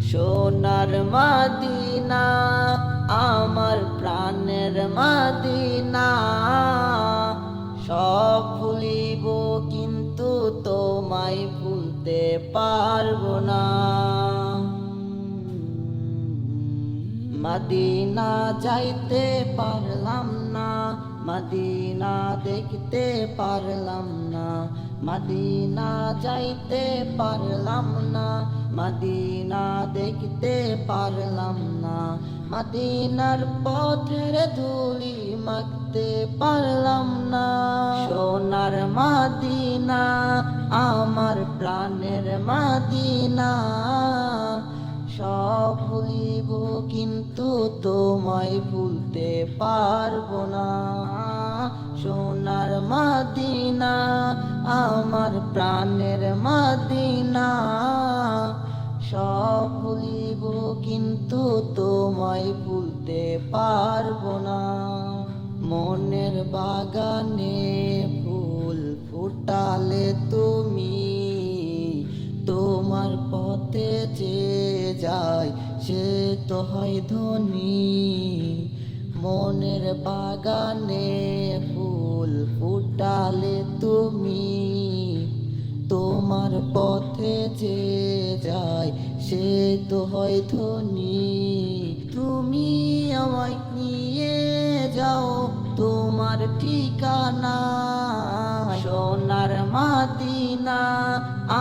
সোনার মদিনা আমার প্রাণের মদিনা, সব ভুলিব কিন্তু তোমায় ভুলতে পারবো না। মদিনা যাইতে পারলাম না, মদিনা দেখতে পারলাম না, মদিনা যাইতে পারলাম না, মদিনা দেখতে পারলাম না, মদিনার পথের ধুলি মাখতে পারলাম না। সোনার মদিনা আমার প্রাণের মদিনা, সব ভুলিব কিন্তু তোমায় ভুলতে পারবো না। সোনার মদিনা আমার প্রাণের মদিনা, সব ভুলিব কিন্তু তোমায় ভুলতে পারবো না। মনের বাগানে ফুল ফুটালে তুমি, তোমার পথে যে যায় সে তো হয় ধনী। মনের বাগানে ফুল ফুটালে তুমি, তোমার পথে যে যায় সে তো হয় ধনী। তুমি আমায় নিয়ে যাও তোমার ঠিকানা, সোনার মদিনা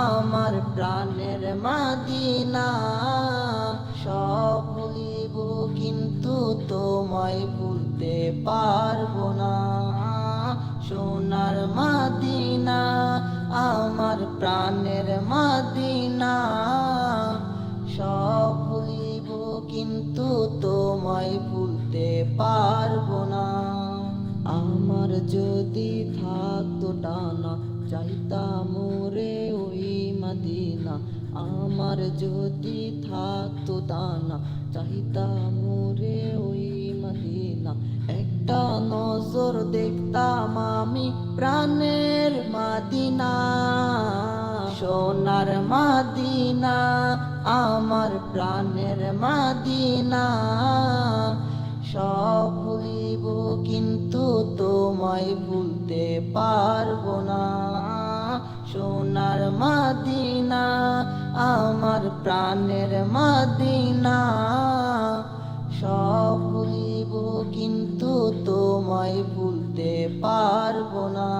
আমার প্রাণের মদিনা, সব ভুলিব কিন্তু তোমায় ভুলতে পারবো না। সোনার মদিনা আমার প্রাণের মদিনা, সব ভুলিব কিন্তু তোমায় ভুলতে পারবো না। আমার যদি থাকতো ডানা যাইতাম রে ওই মদিনা, আমার যদি থাকতো ডানা যাইতাম রে ওই মদিনা। একটা নজর দেখতাম আমি প্রাণের মদিনা, সোনার মদিনা আমার প্রাণের মদিনা, সব ভুলিব কিন্তু তোমায় ভুলতে পারবো না। সোনার মদিনা আমার প্রাণের মদিনা, সব ভুলিব কিন্তু তোমায় ভুলতে পারবো না।